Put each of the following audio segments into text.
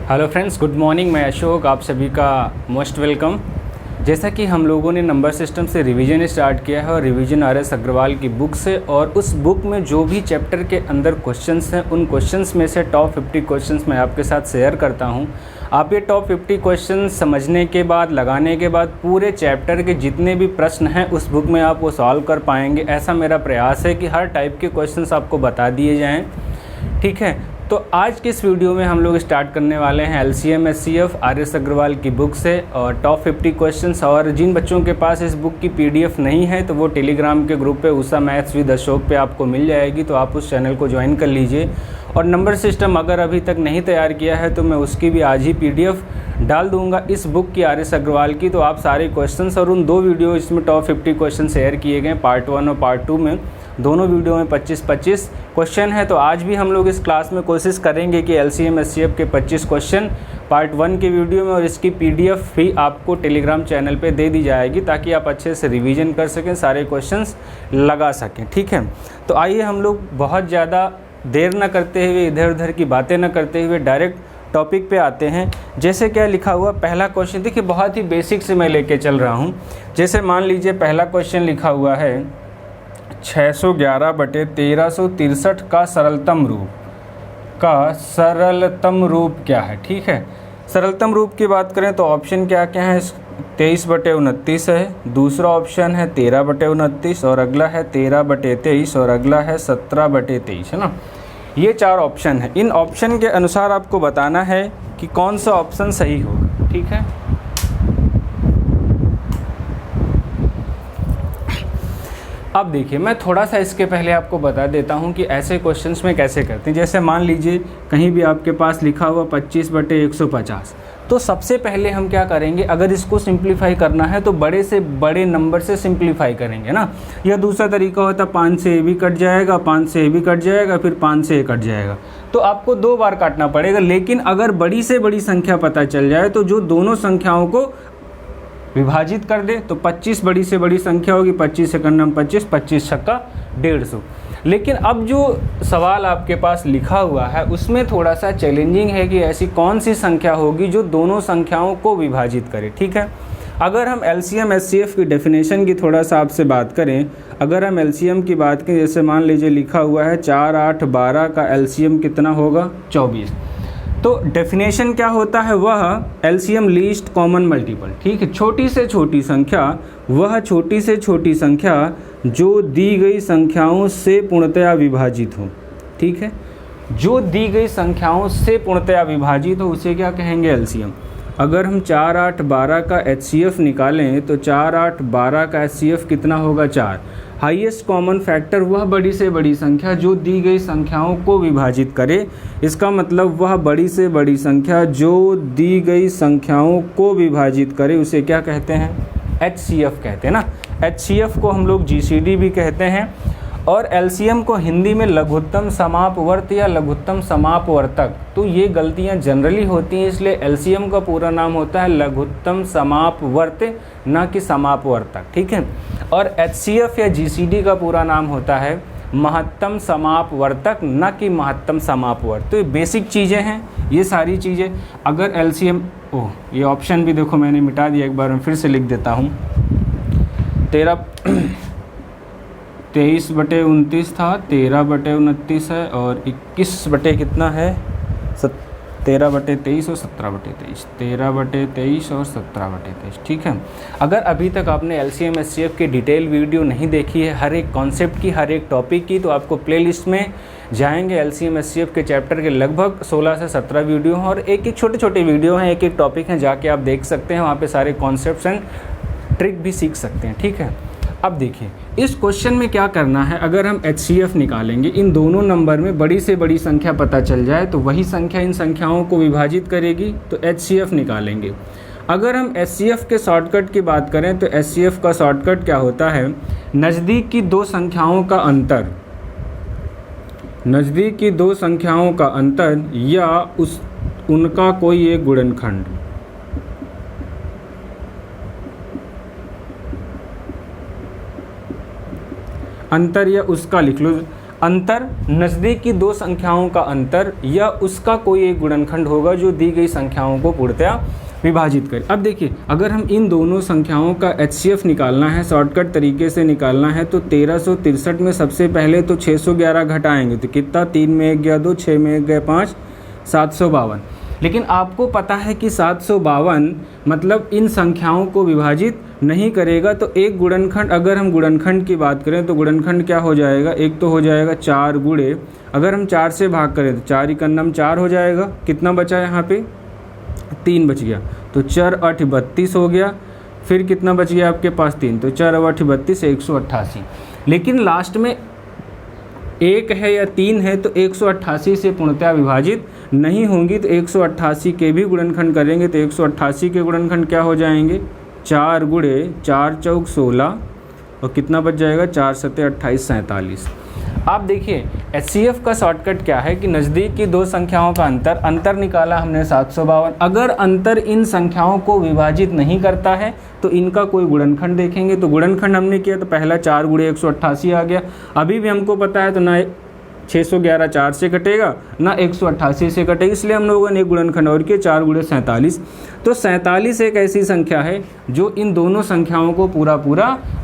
Hello friends, good morning. मैं अशोक, आप सभी का मोस्ट वेलकम। जैसा कि हम लोगों ने नंबर सिस्टम से रिवीजन स्टार्ट किया है और रिवीजन RS अग्रवाल की बुक से, और उस बुक में जो भी चैप्टर के अंदर क्वेश्चंस हैं उन क्वेश्चंस में से टॉप 50 क्वेश्चंस मैं आपके साथ शेयर करता हूं। आप ये टॉप 50 क्वेश्चंस समझने के बाद, लगाने के बाद पूरे चैप्टर के जितने भी प्रश्न हैं उस बुक में आप वो सॉल्व कर पाएंगे। ऐसा मेरा प्रयास है कि हर टाइप के क्वेश्चंस आपको बता दिए जाएँ, ठीक है। तो आज के इस वीडियो में हम लोग स्टार्ट करने वाले हैं LCM SCF RS अग्रवाल की बुक से और टॉप 50 क्वेश्चंस। और जिन बच्चों के पास इस बुक की PDF नहीं है तो वो टेलीग्राम के ग्रुप पे उषा मैथ्स विद अशोक पे आपको मिल जाएगी, तो आप उस चैनल को ज्वाइन कर लीजिए। और नंबर सिस्टम अगर अभी तक नहीं तैयार किया है तो मैं उसकी भी आज ही PDF डाल दूंगा इस बुक की, RS अग्रवाल की। तो आप सारे क्वेश्चंस और उन दो वीडियो इसमें टॉप 50 क्वेश्चन शेयर किए गए, पार्ट 1 और पार्ट 2 में, दोनों वीडियो में 25-25 क्वेश्चन है। तो आज भी हम लोग इस क्लास में कोशिश करेंगे कि LCM SCF के 25 क्वेश्चन पार्ट 1 के वीडियो में और इसकी PDF भी आपको टेलीग्राम चैनल पे दे दी जाएगी ताकि आप अच्छे से रिवीजन कर सकें, सारे क्वेश्चंस लगा सकें, ठीक है। तो आइए हम लोग बहुत ज़्यादा देर न करते हुए, इधर उधर की बातें न करते हुए डायरेक्ट टॉपिक पे आते हैं। जैसे क्या लिखा हुआ पहला क्वेश्चन, देखिए बहुत ही बेसिक से मैं लेके चल रहा हूँ। जैसे मान लीजिए पहला क्वेश्चन लिखा हुआ है 611/1363 का सरलतम रूप क्या है, ठीक है। सरलतम रूप की बात करें तो ऑप्शन क्या क्या है, 23/29 है, दूसरा ऑप्शन है 13/29 और अगला है 13/23 और अगला है 17/23, है ना। ये 4 ऑप्शन है। इन ऑप्शन के अनुसार आपको बताना है कि कौन सा ऑप्शन सही होगा, ठीक है। अब देखिए, मैं थोड़ा सा इसके पहले आपको बता देता हूं कि ऐसे क्वेश्चंस में कैसे करते हैं। जैसे मान लीजिए कहीं भी आपके पास लिखा हुआ 25/150, तो सबसे पहले हम क्या करेंगे, अगर इसको सिंप्लीफाई करना है तो बड़े से बड़े नंबर से सिंप्लीफाई करेंगे ना। या दूसरा तरीका होता है 5 से ए भी कट जाएगा, 5 से ए भी कट जाएगा, फिर 5 से ए कट जाएगा, तो आपको 2 बार काटना पड़ेगा। लेकिन अगर बड़ी से बड़ी संख्या पता चल जाए तो जो दोनों संख्याओं को विभाजित कर दे तो 25 बड़ी से बड़ी संख्या होगी, 25 से करना 25, 25 छक्का 150। लेकिन अब जो सवाल आपके पास लिखा हुआ है उसमें थोड़ा सा चैलेंजिंग है कि ऐसी कौन सी संख्या होगी जो दोनों संख्याओं को विभाजित करे, ठीक है। अगर हम LCM SCF की डेफिनेशन की थोड़ा सा आपसे बात करें, अगर हम LCM की बात करें, जैसे मान लीजिए लिखा हुआ है 4, 8, 12 का LCM कितना होगा, 24। तो डेफिनेशन क्या होता है, वह LCM लीस्ट कॉमन मल्टीपल, ठीक है। छोटी से छोटी संख्या, वह छोटी से छोटी संख्या जो दी गई संख्याओं से पूर्णतया विभाजित हो, ठीक है। जो दी गई संख्याओं से पूर्णतया विभाजित हो उसे क्या कहेंगे, LCM। अगर हम 4, 8, 12 का HCF निकालें तो 4, 8, 12 का HCF कितना होगा, 4। हाईएस्ट कॉमन फैक्टर वह बड़ी से बड़ी संख्या जो दी गई संख्याओं को विभाजित करे। इसका मतलब वह बड़ी से बड़ी संख्या जो दी गई संख्याओं को विभाजित करे उसे क्या कहते हैं, HCF कहते हैं ना। HCF को हम लोग GCD भी कहते हैं। और LCM को हिंदी में लघुत्तम समापवर्त या लघुत्तम समापवर्तक, तो ये गलतियां जनरली होती हैं, इसलिए LCM का पूरा नाम होता है लघुत्तम समापवर्त, न कि समापवर्तक, ठीक है। और HCF या GCD का पूरा नाम होता है महत्तम समापवर्तक, न कि महत्तम समापवर्त। तो ये बेसिक चीज़ें हैं, ये सारी चीज़ें। अगर LCM, ये ऑप्शन भी देखो मैंने मिटा दिया, एक बार मैं फिर से लिख देता हूँ। 23/29 था, 13/29 है और 21 कितना है, 13/23 और 17/23, 13/23 और 17/23, ठीक है। अगर अभी तक आपने LCM SCF की डिटेल वीडियो नहीं देखी है, हर एक कॉन्सेप्ट की, हर एक टॉपिक की, तो आपको प्लेलिस्ट में जाएंगे। LCM SCF के चैप्टर के लगभग 16 से 17 वीडियो हैं और एक एक छोटे छोटे वीडियो हैं, एक एक टॉपिक हैं, जाके आप देख सकते हैं, वहाँ पे सारे कॉन्सेप्ट्स एंड ट्रिक भी सीख सकते हैं, ठीक है। अब देखिए इस क्वेश्चन में क्या करना है, अगर हम HCF निकालेंगे, इन दोनों नंबर में बड़ी से बड़ी संख्या पता चल जाए तो वही संख्या इन संख्याओं को विभाजित करेगी, तो HCF निकालेंगे। अगर हम HCF के शॉर्टकट की बात करें तो HCF का शॉर्टकट क्या होता है, नज़दीक की दो संख्याओं का अंतर, नज़दीक की दो संख्याओं का अंतर या उनका कोई एक गुणनखंड। अंतर या उसका लिख लो। अंतर नज़दीक की दो संख्याओं का अंतर या उसका कोई एक गुणनखंड होगा जो दी गई संख्याओं को पूर्णतया विभाजित करे। अब देखिए, अगर हम इन दोनों संख्याओं का HCF निकालना है, शॉर्टकट तरीके से निकालना है, तो 1363 में सबसे पहले तो 611 घटाएंगे तो कितना, 3 में 1 गया 2, 6 में 1 गया 5, 752। लेकिन आपको पता है कि 752 मतलब इन संख्याओं को विभाजित नहीं करेगा। तो एक गुणनखंड, अगर हम गुणनखंड की बात करें तो गुणनखंड क्या हो जाएगा, एक तो हो जाएगा 4 गुणे, अगर हम 4 से भाग करें तो 4 एकन्नम 4 हो जाएगा, कितना बचा यहाँ पे 3 बच गया, तो 4 8 32 हो गया। फिर कितना बच गया आपके पास 3, तो 4 8 32 188। लेकिन लास्ट में 1 है या 3 है तो 188 से पूर्णतया विभाजित नहीं होंगी। तो 188 के भी गुणनखंड करेंगे तो 188 के गुणनखंड क्या हो जाएंगे, 4 गुणे 4 चौक 16 और कितना बच जाएगा, 4 सत्ते 28 47। आप देखिए HCF का शॉर्टकट क्या है कि नज़दीक की दो संख्याओं का अंतर निकाला हमने 752। अगर अंतर इन संख्याओं को विभाजित नहीं करता है तो इनका कोई गुणनखंड देखेंगे। तो गुणनखंड हमने किया तो पहला 4 गुणे 188 आ गया। अभी भी हमको पता है तो ना 611 4 से कटेगा ना 188 से कटेगा, इसलिए हम लोगों ने एक गुणनखंड और किया 4 गुणे 47। तो 47 एक ऐसी संख्या है जो इन दोनों संख्याओं को पूरा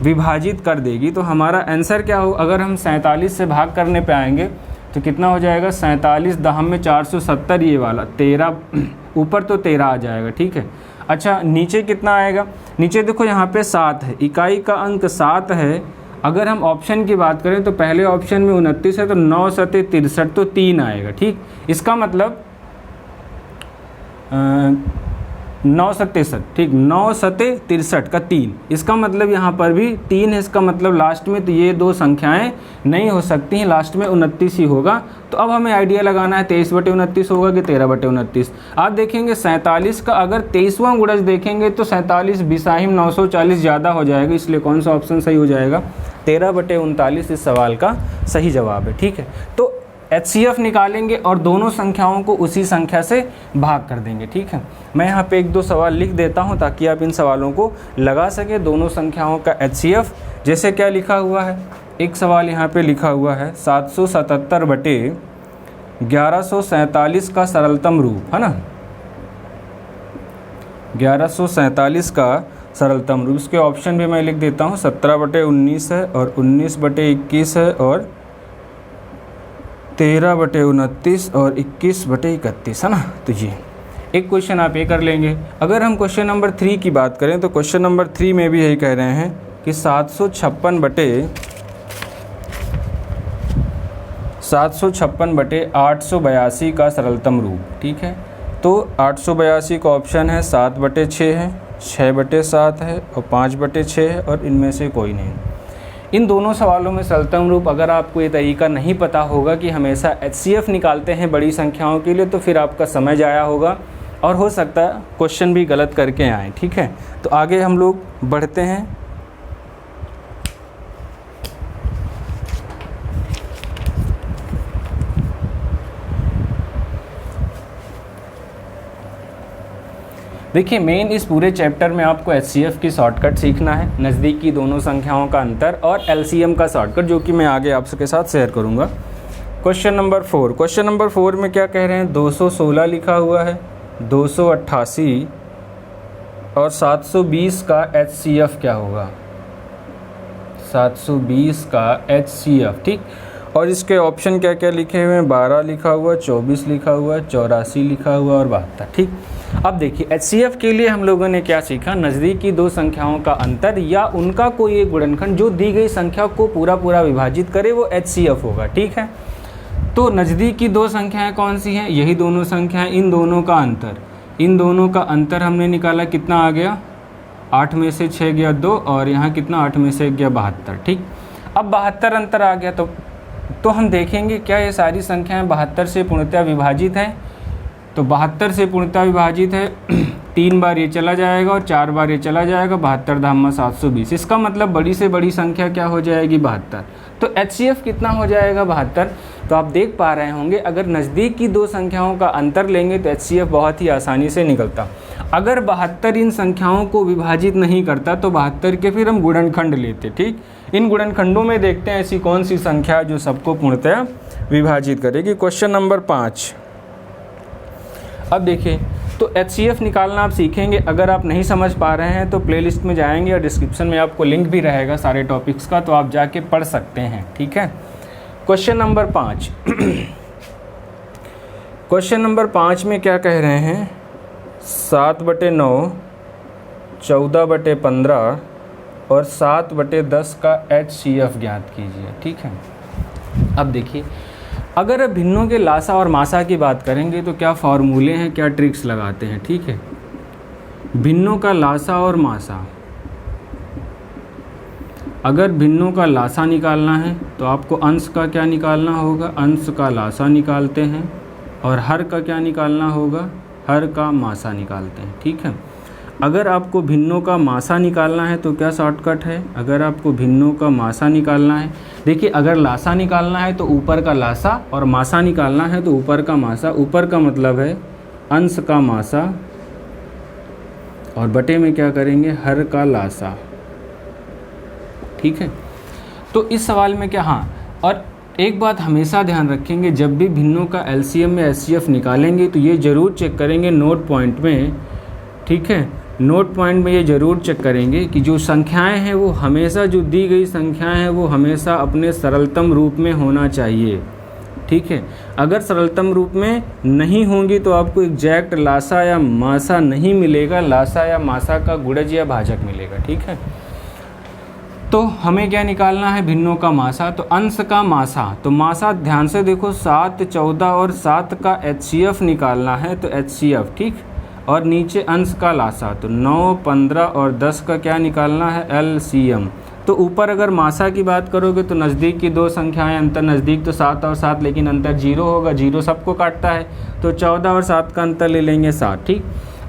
विभाजित कर देगी। तो हमारा आंसर क्या हो, अगर हम 47 से भाग करने पे आएंगे तो कितना हो जाएगा, 47 दहम में 470, ये वाला 13 ऊपर तो 13 आ जाएगा, ठीक है। अच्छा नीचे कितना आएगा, नीचे देखो यहाँ पे 7 है, इकाई का अंक 7 है। अगर हम ऑप्शन की बात करें तो पहले ऑप्शन में 29 है तो 9 सत्ते 63 तो 3 आएगा, ठीक। इसका मतलब 9 सत्ते 63, ठीक, 9 सत्ते 63 का 3, इसका मतलब यहाँ पर भी 3 है। इसका मतलब लास्ट में तो ये दो संख्याएं नहीं हो सकती हैं, लास्ट में 29 ही होगा। तो अब हमें आइडिया लगाना है 23/29 होगा कि 13/29। आप देखेंगे 47 का अगर 23वां गुणज देखेंगे तो 47 बिसाहिम 940 ज़्यादा हो जाएगा, इसलिए कौन सा ऑप्शन सही हो जाएगा, 13/39 इस सवाल का सही जवाब है, ठीक है। तो HCF निकालेंगे और दोनों संख्याओं को उसी संख्या से भाग कर देंगे, ठीक है। मैं यहाँ पे 1-2 सवाल लिख देता हूँ ताकि आप इन सवालों को लगा सके, दोनों संख्याओं का HCF। जैसे क्या लिखा हुआ है, एक सवाल यहाँ पे लिखा हुआ है 777/1147 का सरलतम रूप, है ना, 1147 का सरलतम रूप। इसके ऑप्शन भी मैं लिख देता हूँ, 17/19 है और 19/21 है और 13/29 और 21/31, है ना। तो ये एक क्वेश्चन आप ये कर लेंगे। अगर हम क्वेश्चन नंबर 3 की बात करें तो क्वेश्चन नंबर 3 में भी यही कह रहे हैं कि 756/882 का सरलतम रूप, ठीक है। तो 882 का ऑप्शन है 7/6 है, 6/7 है और 5/6 है और इनमें से कोई नहीं। इन दोनों सवालों में सरलतम रूप अगर आपको ये तरीका नहीं पता होगा कि हमेशा HCF निकालते हैं बड़ी संख्याओं के लिए, तो फिर आपका समय जाया होगा और हो सकता है क्वेश्चन भी गलत करके आएँ, ठीक है। तो आगे हम लोग बढ़ते हैं। देखिए मेन इस पूरे चैप्टर में आपको HCF की शॉर्टकट सीखना है, नज़दीक की दोनों संख्याओं का अंतर और LCM का शॉर्टकट, जो कि मैं आगे आपके साथ शेयर करूंगा। क्वेश्चन नंबर 4, क्वेश्चन नंबर 4 में क्या कह रहे हैं, 216 लिखा हुआ है, 288 और 720 का HCF क्या होगा, 720 का HCF, ठीक। और इसके ऑप्शन क्या क्या लिखे हुए हैं, 12 लिखा हुआ, 24 लिखा हुआ, 84 लिखा हुआ और 72, ठीक। अब देखिए HCF के लिए हम लोगों ने क्या सीखा, नज़दीक की दो संख्याओं का अंतर या उनका कोई एक गुणनखंड जो दी गई संख्या को पूरा विभाजित करे वो HCF होगा, ठीक है। तो नज़दीक की दो संख्याएं कौन सी हैं, यही दोनों संख्याएं, इन दोनों का अंतर, इन दोनों का अंतर हमने निकाला, कितना आ गया, 8 में से 6 गया 2 और यहाँ कितना 8 में से 1 गया 72, ठीक। अब 72 अंतर आ गया तो हम देखेंगे क्या ये सारी संख्याएं 72 से पूर्णतया विभाजित हैं। तो 72 से पूर्णतया विभाजित है, 3 बार ये चला जाएगा और 4 बार ये चला जाएगा, 72 धामा 720। इसका मतलब बड़ी से बड़ी संख्या क्या हो जाएगी, 72। तो HCF कितना हो जाएगा, 72। तो आप देख पा रहे होंगे अगर नज़दीक की दो संख्याओं का अंतर लेंगे तो HCF बहुत ही आसानी से निकलता। अगर 72 इन संख्याओं को विभाजित नहीं करता तो 72 के फिर हम गुणनखंड लेते, ठीक। इन गुणनखंडों में देखते हैं ऐसी कौन सी संख्या जो सबको पूर्णतः विभाजित करेगी। Question number 5। अब देखिए, तो HCF निकालना आप सीखेंगे। अगर आप नहीं समझ पा रहे हैं तो प्लेलिस्ट में जाएंगे और डिस्क्रिप्शन में आपको लिंक भी रहेगा सारे टॉपिक्स का, तो आप जाके पढ़ सकते हैं, ठीक है। क्वेश्चन नंबर 5 क्वेश्चन नंबर 5 में क्या कह रहे हैं, 7/9, 14/15 और 7/10 का HCF ज्ञात कीजिए, ठीक है। अब देखिए, अगर भिन्नों के लासा और मासा की बात करेंगे तो क्या फॉर्मूले हैं, क्या ट्रिक्स लगाते हैं, ठीक है। भिन्नों का लासा और मासा, अगर भिन्नों का लासा निकालना है तो आपको अंश का क्या निकालना होगा, अंश का लासा निकालते हैं, और हर का क्या निकालना होगा, हर का मासा निकालते हैं, ठीक है। अगर आपको भिन्नों का मासा निकालना है तो क्या शॉर्टकट है, अगर आपको भिन्नों का मासा निकालना है, देखिए अगर लासा निकालना है तो ऊपर का लासा और मासा निकालना है तो ऊपर का मासा। ऊपर का मतलब है अंश का मासा और बटे में क्या करेंगे, हर का लासा, ठीक है। तो इस सवाल में क्या, हाँ, और एक बात हमेशा ध्यान रखेंगे, जब भी भिन्नों का LCM में HCF निकालेंगे तो ये ज़रूर चेक करेंगे नोट पॉइंट में, ठीक है। नोट पॉइंट में ये ज़रूर चेक करेंगे कि जो संख्याएं हैं वो हमेशा, जो दी गई संख्याएं हैं वो हमेशा अपने सरलतम रूप में होना चाहिए, ठीक है। अगर सरलतम रूप में नहीं होंगी तो आपको एग्जैक्ट लासा या मासा नहीं मिलेगा, लासा या मासा का गुणज या भाजक मिलेगा, ठीक है। तो हमें क्या निकालना है, भिन्नों का मासा, तो अंश का मासा, तो मासा ध्यान से देखो, 7, 14 और 7 का HCF निकालना है तो HCF, ठीक। और नीचे अंश का लासा, तो 9, 15 और 10 का क्या निकालना है, LCM। तो ऊपर अगर मासा की बात करोगे तो नज़दीक की दो संख्याएं, अंतर नज़दीक तो 7 और 7, लेकिन अंतर 0 होगा, 0 सबको काटता है, तो 14 और 7 का अंतर ले लेंगे 7, ठीक।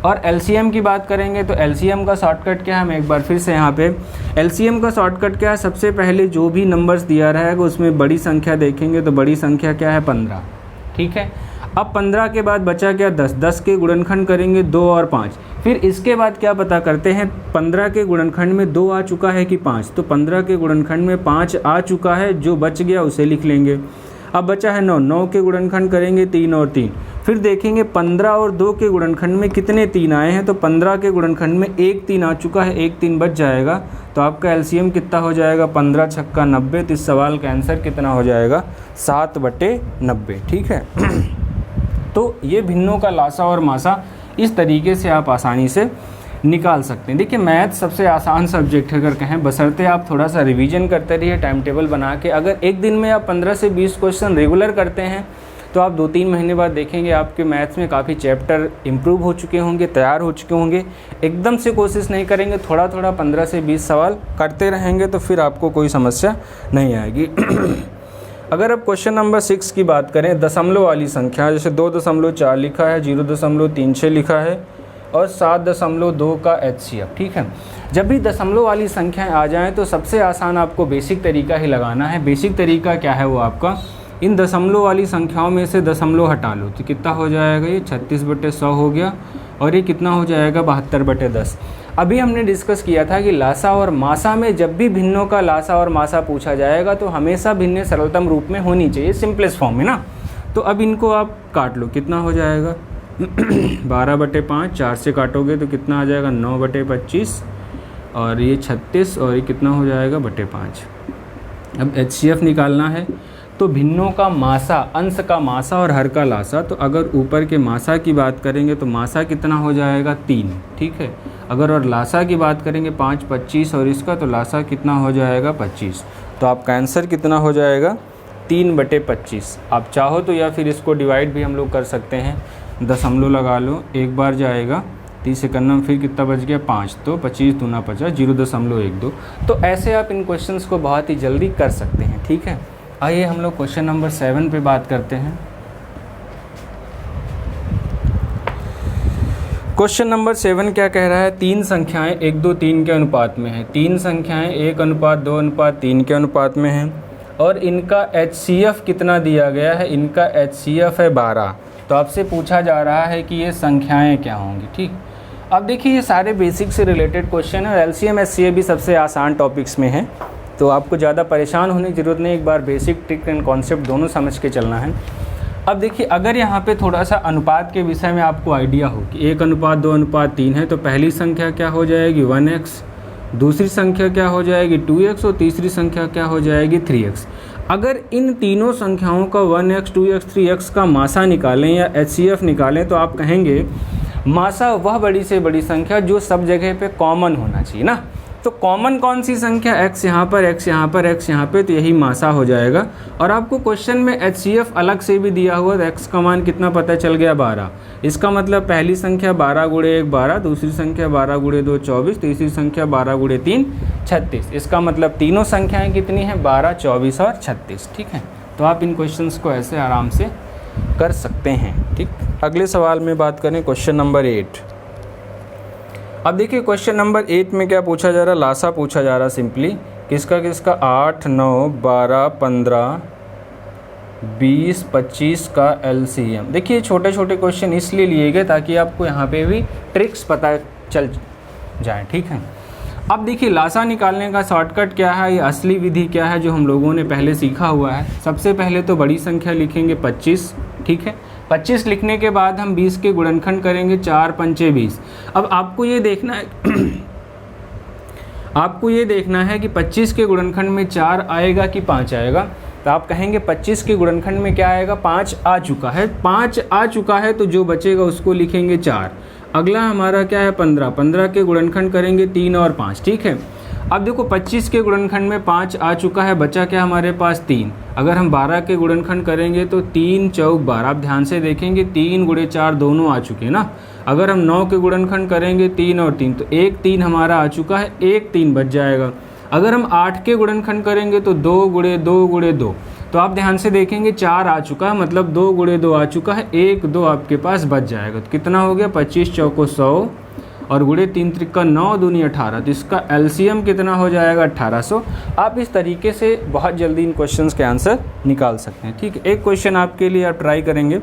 और LCM की बात करेंगे तो LCM का शॉर्टकट क्या है, हम एक बार फिर से यहाँ पे LCM का शॉर्टकट क्या है, सबसे पहले जो भी नंबर्स दिया रहेगा उसमें बड़ी संख्या देखेंगे, तो बड़ी संख्या क्या है, 15, ठीक है। अब 15 के बाद बचा क्या, 10, 10 के गुणनखंड करेंगे 2 और 5, फिर इसके बाद क्या पता करते हैं, 15 के गुणनखंड में 2 आ चुका है कि 5, तो 15 के गुणनखंड में 5 आ चुका है, जो बच गया उसे लिख लेंगे। अब बचा है 9, 9 के गुणनखंड करेंगे 3 और 3, फिर देखेंगे 15 और 2 के गुणनखंड में कितने 3 आए हैं, तो 15 के गुणनखंड में 1 3 आ चुका है, 1 3 बच जाएगा, तो आपका LCM कितना हो जाएगा, 15 छक्का 90। तो इस सवाल का आंसर कितना हो जाएगा, 7/90, ठीक है। तो ये भिन्नों का लासा और मासा इस तरीके से आप आसानी से निकाल सकते हैं। देखिए मैथ सबसे आसान सब्जेक्ट है अगर कहें, बशर्ते आप थोड़ा सा रिवीजन करते रहिए टाइम टेबल बना के। अगर एक दिन में आप 15 से 20 क्वेश्चन रेगुलर करते हैं तो आप 2-3 महीने बाद देखेंगे आपके मैथ्स में काफ़ी चैप्टर इंप्रूव हो चुके होंगे, तैयार हो चुके होंगे। एकदम से कोशिश नहीं करेंगे, थोड़ा थोड़ा 15 से 20 सवाल करते रहेंगे तो फिर आपको कोई समस्या नहीं आएगी। अगर अब क्वेश्चन नंबर 6 की बात करें, दशमलव वाली संख्या, जैसे 2.4 लिखा है, 0.36 लिखा है और 7.2 का HCF, ठीक है। जब भी दशमलव वाली संख्याएं आ जाएं तो सबसे आसान आपको बेसिक तरीका ही लगाना है। बेसिक तरीका क्या है वो आपका, इन दशमलव वाली संख्याओं में से दशमलव हटा लो तो कितना हो जाएगा, ये 36/100 हो गया, और ये कितना हो जाएगा, 72/10। अभी हमने डिस्कस किया था कि लासा और मासा में जब भी भिन्नों का लासा और मासा पूछा जाएगा तो हमेशा भिन्न सरलतम रूप में होनी चाहिए, सिंपलेस्ट फॉर्म में ना। तो अब इनको आप काट लो, कितना हो जाएगा 12/5, 4 से काटोगे तो कितना आ जाएगा 9/25, और ये 36, और ये कितना हो जाएगा /5। अब HCF निकालना है तो भिन्नों का मासा, अंश का मासा और हर का लासा। तो अगर ऊपर के मासा की बात करेंगे तो मासा कितना हो जाएगा 3, ठीक है। अगर और लासा की बात करेंगे 5, 25 और इसका, तो लासा कितना हो जाएगा 25। तो आपका आंसर कितना हो जाएगा 3/25। आप चाहो तो या फिर इसको डिवाइड भी हम लोग कर सकते हैं, दशमलव लगा लो, एक बार जाएगा 30 सेकंड में, फिर कितना बच गया 5, तो 25 दूना 50, 0.12। तो ऐसे आप इन क्वेश्चंस को बहुत ही जल्दी कर सकते हैं, ठीक है। आइए हम लोग क्वेश्चन नंबर 7 पे बात करते हैं। क्वेश्चन नंबर 7 क्या कह रहा है, 3 संख्याएं 1, 2, 3 के अनुपात में हैं। 3 संख्याएं 1:2:3 के अनुपात में हैं और इनका HCF कितना दिया गया है, इनका HCF है 12। तो आपसे पूछा जा रहा है कि ये संख्याएं क्या होंगी, ठीक। अब देखिए ये सारे बेसिक से रिलेटेड क्वेश्चन है और LCM HCF भी सबसे आसान टॉपिक्स में है, तो आपको ज़्यादा परेशान होने की ज़रूरत नहीं, एक बार बेसिक ट्रिक एंड कॉन्सेप्ट दोनों समझ के चलना है। अब देखिए, अगर यहाँ पे थोड़ा सा अनुपात के विषय में आपको आइडिया हो कि 1:2:3 है, तो पहली संख्या क्या हो जाएगी 1x, दूसरी संख्या क्या हो जाएगी 2x और तीसरी संख्या क्या हो जाएगी 3x। अगर इन तीनों संख्याओं का 1x, 2x, 3x का मासा निकालें या HCF निकालें तो आप कहेंगे मासा वह बड़ी से बड़ी संख्या जो सब जगह पे कॉमन होना चाहिए ना। तो कॉमन कौन सी संख्या, x यहाँ पर, x यहाँ पर, x यहाँ पे, तो यही मासा हो जाएगा। और आपको क्वेश्चन में HCF अलग से भी दिया हुआ, तो x का मान कितना पता चल गया 12। इसका मतलब पहली संख्या 12 × 1 12, दूसरी संख्या 12 × 2 24, तीसरी संख्या 12 × 3 36। इसका मतलब तीनों संख्याएँ कितनी हैं 12, 24 और 36। ठीक है, तो आप इन क्वेश्चंस को ऐसे आराम से कर सकते हैं। ठीक, अगले सवाल में बात करें क्वेश्चन नंबर 8। अब देखिए क्वेश्चन नंबर 8 में क्या पूछा जा रहा है, लासा पूछा जा रहा है सिंपली, किसका 8, 9, 12, 15, 20, 25 का LCM। देखिए छोटे छोटे क्वेश्चन इसलिए लिए गए ताकि आपको यहाँ पे भी ट्रिक्स पता चल जाए। ठीक है, अब देखिए लासा निकालने का शॉर्टकट क्या है, ये असली विधि क्या है जो हम लोगों ने पहले सीखा हुआ है। सबसे पहले तो बड़ी संख्या लिखेंगे 25। ठीक है, 25 लिखने के बाद हम 20 के गुणनखंड करेंगे, 4 पंचे 20। अब आपको ये देखना है आपको ये देखना है कि 25 के गुणनखंड में 4 आएगा कि 5 आएगा। तो आप कहेंगे 25 के गुणनखंड में क्या आएगा, 5 आ चुका है। 5 आ चुका है तो जो बचेगा उसको लिखेंगे 4। अगला हमारा क्या है 15, 15 के गुणनखंड करेंगे 3 और 5। ठीक है, अब देखो 25 के गुणनखंड में 5 आ चुका है, बचा क्या हमारे पास 3। अगर हम 12 के गुणनखंड करेंगे तो 3 चौक 12। आप ध्यान से देखेंगे 3 × 4 दोनों आ चुके हैं ना। अगर हम 9 के गुणनखंड करेंगे 3 और 3, तो 1 3 हमारा आ चुका है, 1 3 बच जाएगा। अगर हम 8 के गुणनखंड करेंगे तो 2 × 2 × 2, तो आप ध्यान से देखेंगे 4 आ चुका है, मतलब 2 × 2 आ चुका है, 1 2 आपके पास बच जाएगा। तो कितना हो गया 25 चौको 100 और गुणे 3 त्रिका 9 दूनी 18। तो इसका LCM कितना हो जाएगा 1800। आप इस तरीके से बहुत जल्दी इन क्वेश्चंस के आंसर निकाल सकते हैं। ठीक है, एक क्वेश्चन आपके लिए आप ट्राई करेंगे।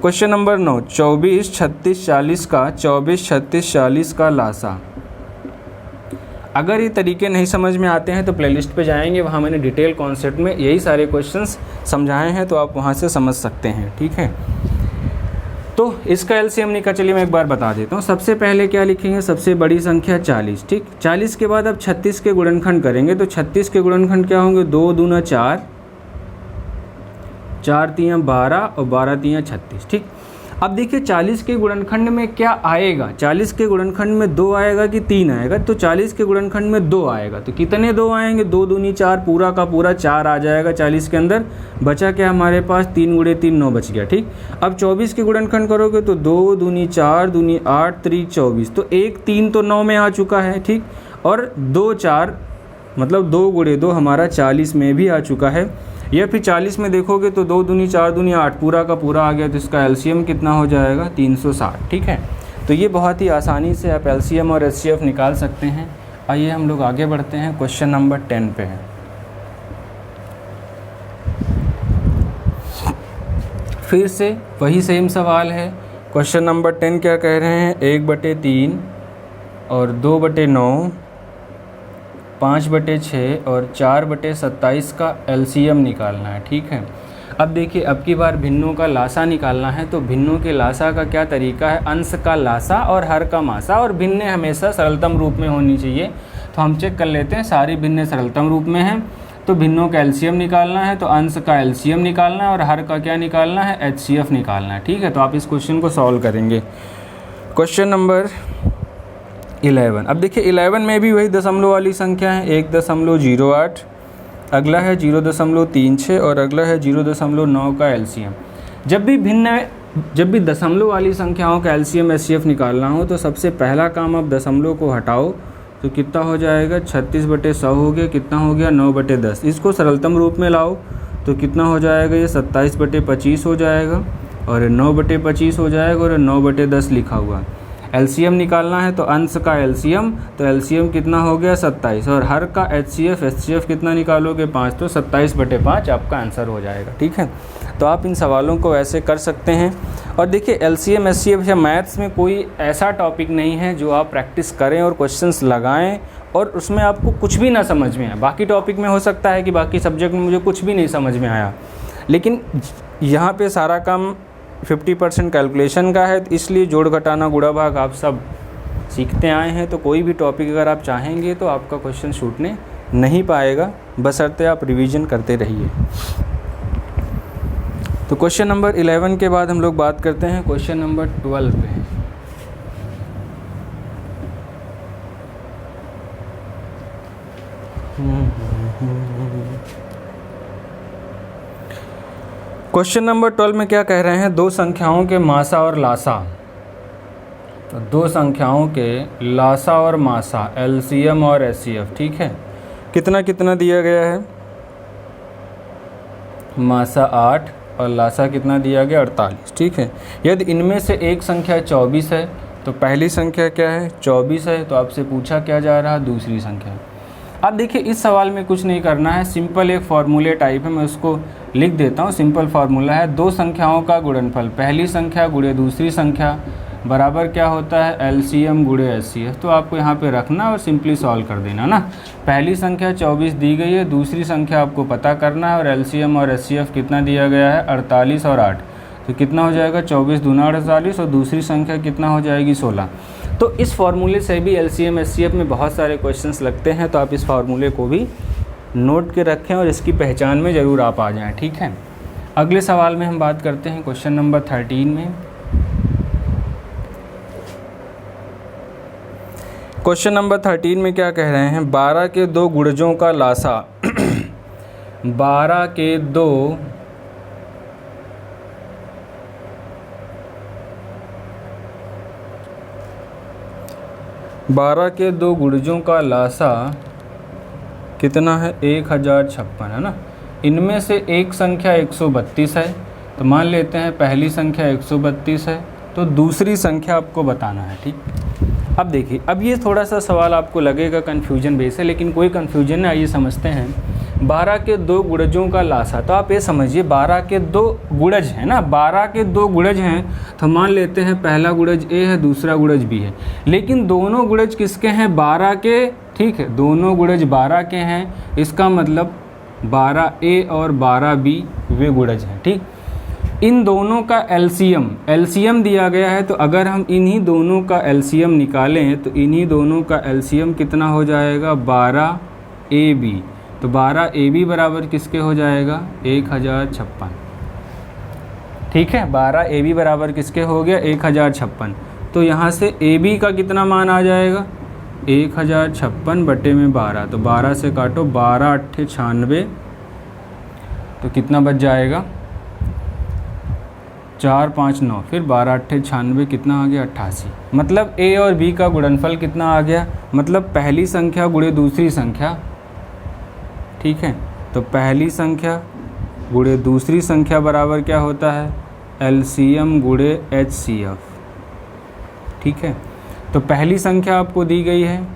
क्वेश्चन नंबर 9, 24 36 40 का 24 36 40 का लासा। अगर ये तरीके नहीं समझ में आते हैं तो प्लेलिस्ट पे जाएंगे, वहाँ मैंने डिटेल कॉन्सेप्ट में यही सारे क्वेश्चंस समझाए हैं, तो आप वहाँ से समझ सकते हैं। ठीक है, तो इसका LCM निकाल, चलिए मैं एक बार बता देता हूँ। सबसे पहले क्या लिखेंगे, सबसे बड़ी संख्या 40। ठीक, 40 के बाद अब 36 के गुणनखंड करेंगे, तो 36 के गुणनखंड क्या होंगे 2 दूना 4, 4 3 12 और 12 3 36। ठीक, अब देखिए 40 के गुणनखंड में क्या आएगा, 40 के गुणनखंड में 2 आएगा कि 3 आएगा, तो 40 के गुणनखंड में 2 आएगा। तो कितने 2 आएंगे, 2 दूनी 4, पूरा का पूरा 4 आ जाएगा 40 के अंदर। बचा क्या हमारे पास 3 × 3 9 बच गया। ठीक, अब 24 के गुणनखंड करोगे तो 2 दूनी 4 दूनी 8 3 24, तो 1 3 तो 9 में आ चुका है। ठीक, और 2 4 मतलब 2 × 2 हमारा 40 में भी आ चुका है। या फिर 40 में देखोगे तो 2 दूनी 4 दूनी 8, पूरा का पूरा आ गया, तो इसका LCM कितना हो जाएगा 360। ठीक है, तो ये बहुत ही आसानी से आप LCM और HCF निकाल सकते हैं। आइए हम लोग आगे बढ़ते हैं, क्वेश्चन नंबर 10 पे है। फिर से वही सेम सवाल है। क्वेश्चन नंबर 10 क्या कह रहे हैं, 1/3 और 2/9, 5/6 और 4/27 का LCM निकालना है। ठीक है, अब देखिए अब की बार भिन्नों का लासा निकालना है, तो भिन्नों के लासा का क्या तरीका है, अंश का लासा और हर का मासा, और भिन्न हमेशा सरलतम रूप में होनी चाहिए। तो हम चेक कर लेते हैं, सारी भिन्न सरलतम रूप में हैं, तो भिन्नों का LCM निकालना है, तो अंश का LCM निकालना है और हर का क्या निकालना है, HCF निकालना है। ठीक है, तो आप इस क्वेश्चन को सॉल्व करेंगे। Question number 11। अब देखिए 11 में भी वही दशमलव वाली संख्या है, 1.08, अगला है 0.36 और अगला है 0.9 का LCM। जब भी दशमलव वाली संख्याओं का LCM HCF निकालना हो तो सबसे पहला काम आप दशमलव को हटाओ, तो कितना हो जाएगा 36/100 हो गया, कितना हो गया 9/10। इसको सरलतम रूप में लाओ तो कितना हो जाएगा, ये 27/25 हो जाएगा और 9/25 हो जाएगा और 9/10 लिखा हुआ। LCM निकालना है तो अंश का LCM, तो LCM कितना हो गया 27 और हर का HCF कितना निकालोगे 5, तो 27/5 आपका आंसर हो जाएगा। ठीक है, तो आप इन सवालों को ऐसे कर सकते हैं। और देखिए LCM HCF या मैथ्स में कोई ऐसा टॉपिक नहीं है जो आप प्रैक्टिस करें और क्वेश्चंस लगाएं और उसमें आपको कुछ भी ना समझ में आए। बाकी टॉपिक में हो सकता है कि बाकी सब्जेक्ट में मुझे कुछ भी नहीं समझ में आया, लेकिन यहाँ पे सारा काम 50% कैलकुलेशन का है, तो इसलिए जोड़ घटाना गुणा भाग आप सब सीखते आए हैं। तो कोई भी टॉपिक अगर आप चाहेंगे तो आपका क्वेश्चन छूटने नहीं पाएगा, बशर्ते आप रिवीजन करते रहिए। तो क्वेश्चन नंबर 11 के बाद हम लोग बात करते हैं क्वेश्चन नंबर 12 पे। क्वेश्चन नंबर 12 में क्या कह रहे हैं, दो संख्याओं के मासा और लासा। तो दो संख्याओं के लासा और मासा, एलसीएम और एचसीएफ, ठीक है। कितना कितना दिया गया है, मासा 8 और लासा कितना दिया गया 48, ठीक है। यदि इनमें से एक संख्या 24 है तो पहली संख्या क्या है 24 है, तो आपसे पूछा क्या जा रहा है दूसरी संख्या। अब देखिए इस सवाल में कुछ नहीं करना है, सिंपल एक फार्मूले टाइप है, मैं उसको लिख देता हूँ। सिंपल फार्मूला है, दो संख्याओं का गुणनफल पहली संख्या गुणे दूसरी संख्या बराबर क्या होता है एलसीएम गुणे एचसीएफ। तो आपको यहाँ पे रखना और सिंपली सॉल्व कर देना ना। पहली संख्या 24 दी गई है, दूसरी संख्या आपको पता करना है, और एलसीएम और एचसीएफ कितना दिया गया है 48 और 8, तो कितना हो जाएगा 24 दूना 48, और दूसरी संख्या कितना हो जाएगी 16। तो इस फार्मूले से भी एलसीएम एचसीएफ में बहुत सारे क्वेश्चंस लगते हैं, तो आप इस फार्मूले को भी नोट के रखें और इसकी पहचान में ज़रूर आप आ जाएं, ठीक है। अगले सवाल में हम बात करते हैं क्वेश्चन नंबर 13 में। क्वेश्चन नंबर 13 में क्या कह रहे हैं, 12 के दो गुणजों का लासा 12 के दो गुणजों का लासा कितना है 1056 है ना। इनमें से एक संख्या 132 है, तो मान लेते हैं पहली संख्या 132 है, तो दूसरी संख्या आपको बताना है, ठीक। अब देखिए, अब ये थोड़ा सा सवाल आपको लगेगा कन्फ्यूजन बेस है, लेकिन कोई कन्फ्यूजन नहीं, आइए समझते हैं। 12 के दो गुणजों का लासा, तो आप ये समझिए 12 के दो गुणज हैं ना, 12 के दो गुणज हैं, तो मान लेते हैं पहला गुणज ए है, दूसरा गुणज बी है, लेकिन दोनों गुणज किसके हैं 12 के, ठीक है, दोनों गुणज 12 के हैं, इसका मतलब 12A और 12B वे गुणज हैं, ठीक। इन दोनों का एलसीएम दिया गया है, तो अगर हम इन्हीं दोनों का एलसीएम निकालें तो इन्हीं दोनों का एलसीएम कितना हो जाएगा 12AB, तो 12AB बराबर किसके हो जाएगा 1056, ठीक है। 12AB बराबर किसके हो गया 1056, तो यहाँ से AB का कितना मान आ जाएगा 1056 बटे में 12, तो 12 से काटो 12 8 96, तो कितना बच जाएगा 4 5 9, फिर 12 8 96 कितना आ गया 88। मतलब ए और बी का गुणनफल कितना आ गया, मतलब पहली संख्या गुणे दूसरी संख्या, ठीक है। तो पहली संख्या गुणे दूसरी संख्या बराबर क्या होता है एलसीएम गुणे एचसीएफ, ठीक है। तो पहली संख्या आपको दी गई है,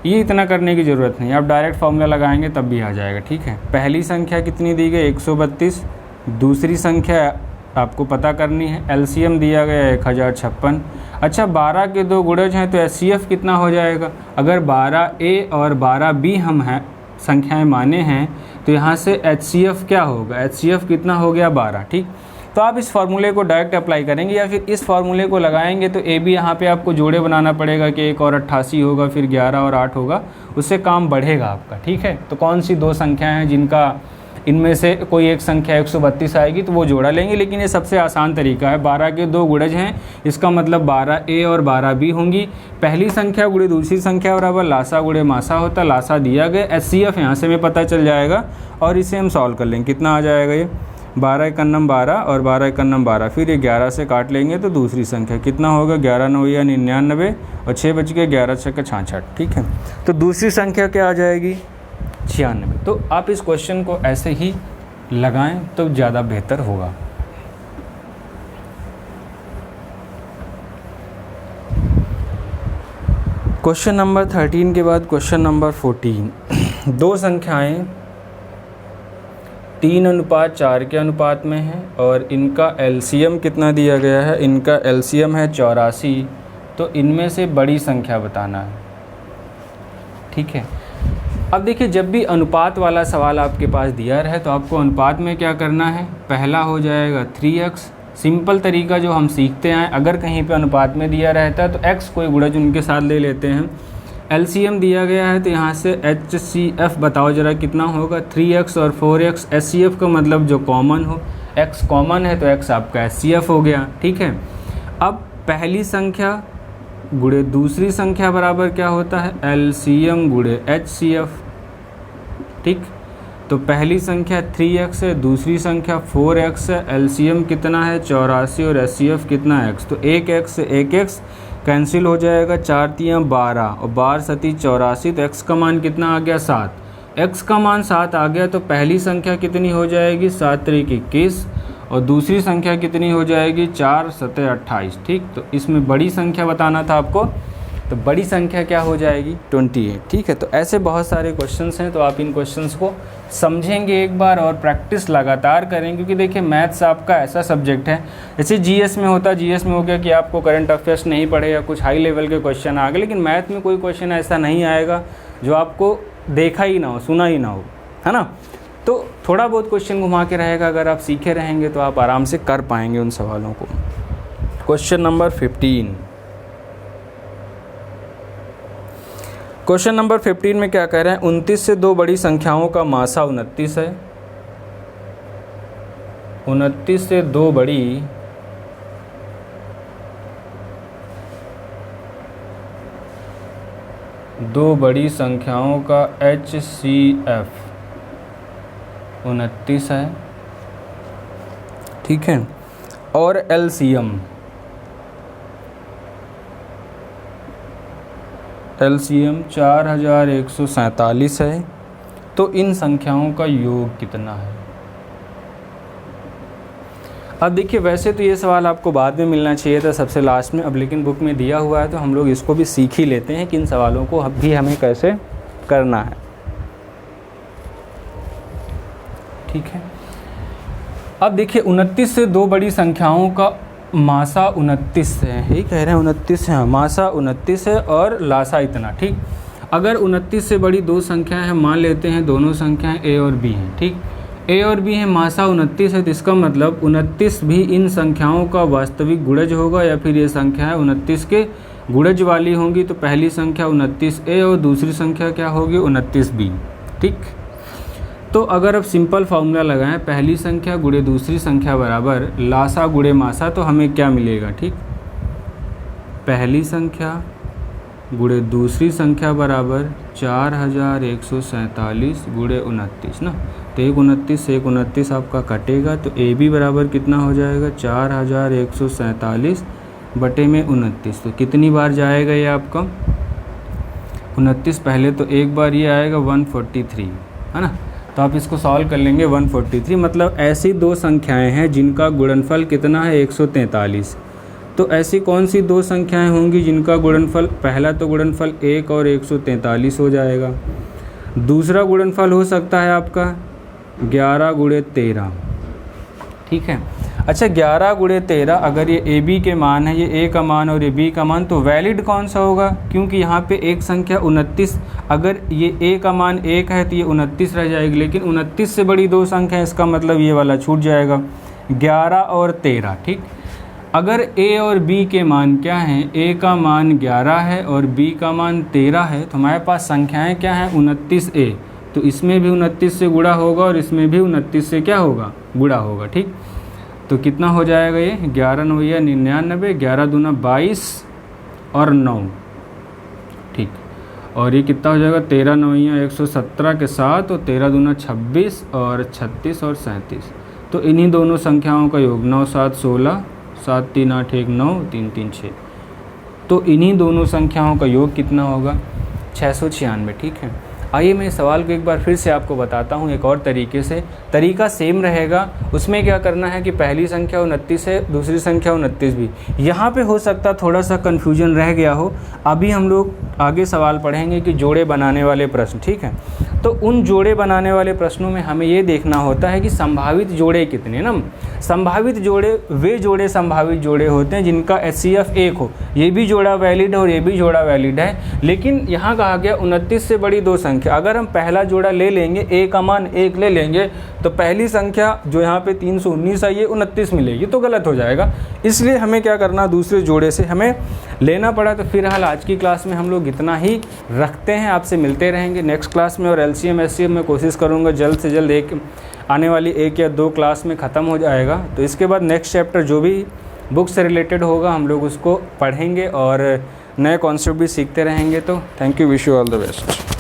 ये इतना करने की ज़रूरत नहीं, आप डायरेक्ट फॉर्मूला लगाएंगे तब भी आ जाएगा, ठीक है। पहली संख्या कितनी दी गई 132, दूसरी संख्या आपको पता करनी है, एलसीएम दिया गया 1056। अच्छा 12 के दो गुणज हैं, तो एचसीएफ कितना हो जाएगा, अगर 12A और 12B हम हैं संख्याएं माने हैं, तो यहाँ से एचसीएफ क्या होगा, एचसीएफ कितना हो गया 12, ठीक। तो आप इस फार्मूले को डायरेक्ट अप्लाई करेंगे या फिर इस फार्मूले को लगाएंगे, तो ए बी यहाँ पे आपको जोड़े बनाना पड़ेगा कि 1 और 88 होगा, फिर 11 और 8 होगा, उससे काम बढ़ेगा आपका, ठीक है। तो कौन सी दो संख्याएं हैं जिनका इनमें से कोई एक संख्या 132 आएगी तो वो जोड़ा लेंगे, लेकिन ये सबसे आसान तरीका है। 12 के दो गुणज हैं, इसका मतलब 12A और 12B होंगी। पहली संख्या गुणे दूसरी संख्या बराबर लासा गुणे मासा होता, लासा दिया गया, एचसीएफ यहाँ से हमें पता चल जाएगा और इसे हम सॉल्व कर लेंगे। कितना आ जाएगा ये 12 एकन्नम 12 और 12 एकन्नम 12, फिर ये 11 से काट लेंगे तो दूसरी संख्या कितना होगा 11 9 या 99 और 6 बच गए 11 6 66, ठीक है। तो दूसरी संख्या क्या आ जाएगी 96। तो आप इस क्वेश्चन को ऐसे ही लगाएं तो ज़्यादा बेहतर होगा। क्वेश्चन नंबर 13 के बाद क्वेश्चन नंबर 14। दो संख्याएं 3:4 के अनुपात में है और इनका एलसीएम कितना दिया गया है, इनका एलसीएम है 84, तो इनमें से बड़ी संख्या बताना है। ठीक है। अब देखिए जब भी अनुपात वाला सवाल आपके पास दिया रहे तो आपको अनुपात में क्या करना है, पहला हो जाएगा 3x, सिंपल तरीका जो हम सीखते हैं, अगर कहीं पे अनुपात में दिया रहता है तो x कोई गुणज उनके साथ ले लेते हैं। LCM दिया गया है तो यहाँ से HCF बताओ ज़रा कितना होगा, 3x और 4x, HCF का मतलब जो कॉमन हो, x कॉमन है तो x आपका HCF हो गया, ठीक है। अब पहली संख्या गुणे दूसरी संख्या बराबर क्या होता है, LCM गुणे HCF, ठीक। तो पहली संख्या 3x है, दूसरी संख्या 4x है, LCM कितना है 84 और HCF कितना है x, तो 1x से 1x कैंसिल हो जाएगा, 4 तियाँ 12 और 12 सती 84, तो x का मान कितना आ गया 7, x का मान 7 आ गया तो पहली संख्या कितनी हो जाएगी 7 त्रिक 21 और दूसरी संख्या कितनी हो जाएगी 4 सते 28, ठीक। तो इसमें बड़ी संख्या बताना था आपको, तो बड़ी संख्या क्या हो जाएगी 28, ठीक है। तो ऐसे बहुत सारे क्वेश्चंस हैं, तो आप इन क्वेश्चंस को समझेंगे एक बार और प्रैक्टिस लगातार करें, क्योंकि देखिए मैथ्स आपका ऐसा सब्जेक्ट है, जैसे जीएस में होता है, जीएस में हो गया कि आपको करंट अफेयर्स नहीं पढ़े या कुछ हाई लेवल के क्वेश्चन आ गए, लेकिन मैथ में कोई क्वेश्चन ऐसा नहीं आएगा जो आपको देखा ही ना हो, सुना ही ना हो, है ना। तो थोड़ा बहुत क्वेश्चन घुमा के रहेगा, अगर आप सीखे रहेंगे तो आप आराम से कर पाएंगे उन सवालों को। क्वेश्चन नंबर 15, क्वेश्चन नंबर 15 में क्या कह रहे हैं, 29 से दो बड़ी संख्याओं का मासा 29 है, 29 से दो बड़ी संख्याओं का HCF 29 है, ठीक है। और LCM 4147 है, तो इन संख्याओं का योग कितना है। अब देखिए वैसे तो ये सवाल आपको बाद में मिलना चाहिए था सबसे लास्ट में, अब लेकिन बुक में दिया हुआ है तो हम लोग इसको भी सीख ही लेते हैं कि इन सवालों को अब भी हमें कैसे करना है, ठीक है। अब देखिए 29 से दो बड़ी संख्याओं का मासा 29 है, यही कह रहे हैं 29 है, मासा 29 है और लासा इतना, ठीक। अगर 29 से बड़ी दो संख्याएं हैं, मान लेते हैं दोनों संख्याएं A और B हैं, ठीक। A और B है, मासा 29 है, तो इसका मतलब 29 भी इन संख्याओं का वास्तविक गुणज होगा या फिर ये संख्याएं 29 के गुणज वाली होंगी। तो पहली संख्या 29A और दूसरी संख्या क्या होगी 29B, ठीक। तो अगर अब सिंपल फार्मूला लगाएं, पहली संख्या गुणे दूसरी संख्या बराबर लासा गुणे मासा, तो हमें क्या मिलेगा, ठीक। पहली संख्या गुणे दूसरी संख्या बराबर 4147 गुणे 29 ना, तो एक 29 से एक 29 आपका कटेगा, तो AB बराबर कितना हो जाएगा 4147 बटे में 29। तो कितनी बार जाएगा ये आपका 29, पहले तो एक बार ये आएगा 143, है ना। तो आप इसको सॉल्व कर लेंगे 143, मतलब ऐसी दो संख्याएं हैं जिनका गुणनफल कितना है 143। तो ऐसी कौन सी दो संख्याएं होंगी जिनका गुणनफल, पहला तो गुणनफल 1 और 143 हो जाएगा, दूसरा गुणनफल हो सकता है आपका 11 गुणे 13, ठीक है। अच्छा 11 गुणे 13, अगर ये AB के मान है, ये A का मान और ये B का मान, तो वैलिड कौन सा होगा, क्योंकि यहाँ पे एक संख्या 29, अगर ये A का मान 1 है तो ये 29 रह जाएगी, लेकिन 29 से बड़ी दो संख्या है, इसका मतलब ये वाला छूट जाएगा 11 और 13, ठीक। अगर A और B के मान क्या हैं, A का मान 11 है और B का मान 13 है, तो हमारे पास संख्याएँ क्या हैं 29A, तो इसमें भी 29 से गुणा होगा और इसमें भी 29 से क्या होगा गुणा होगा, ठीक। तो कितना हो जाएगा ये 11 9 99, 11 दूना 22 और 9, ठीक। और ये कितना हो जाएगा 13 9 117 के साथ, और 13 दूना 26 और 36 और 37, तो इन्हीं दोनों संख्याओं का योग 9 7 16, 7 3 8 1 9 3 3 6, तो इन्हीं दोनों संख्याओं का योग कितना होगा 696, ठीक है। आइए मैं इस सवाल को एक बार फिर से आपको बताता हूँ एक और तरीके से, तरीका सेम रहेगा। उसमें क्या करना है कि पहली संख्या 29 है, दूसरी संख्या 29 भी, यहाँ पे हो सकता थोड़ा सा कन्फ्यूजन रह गया हो, अभी हम लोग आगे सवाल पढ़ेंगे कि जोड़े बनाने वाले प्रश्न, ठीक है। तो उन जोड़े बनाने वाले प्रश्नों में हमें ये देखना होता है कि संभावित जोड़े कितने ना। संभावित जोड़े वे जोड़े संभावित जोड़े होते हैं जिनका HCF 1 हो, ये भी जोड़ा वैलिड है और ये भी जोड़ा वैलिड है। लेकिन यहाँ कहा गया 29 से बड़ी दो संख्या, अगर हम पहला जोड़ा ले लेंगे a का मान 1 ले लेंगे तो पहली संख्या जो यहाँ पे 319 है ये 29 मिलेगी, तो गलत हो जाएगा। इसलिए हमें क्या करना, दूसरे जोड़े से हमें लेना पड़ा। तो फिलहाल आज की क्लास में हम लोग इतना ही रखते हैं, आपसे मिलते रहेंगे नेक्स्ट क्लास में। और LCM SCM में कोशिश करूँगा जल्द से जल्द आने वाली 1 या 2 क्लास में ख़त्म हो जाएगा। तो इसके बाद नेक्स्ट चैप्टर जो भी बुक से रिलेटेड होगा हम लोग उसको पढ़ेंगे और नए कॉन्सेप्ट भी सीखते रहेंगे। तो thank you, wish you all the best.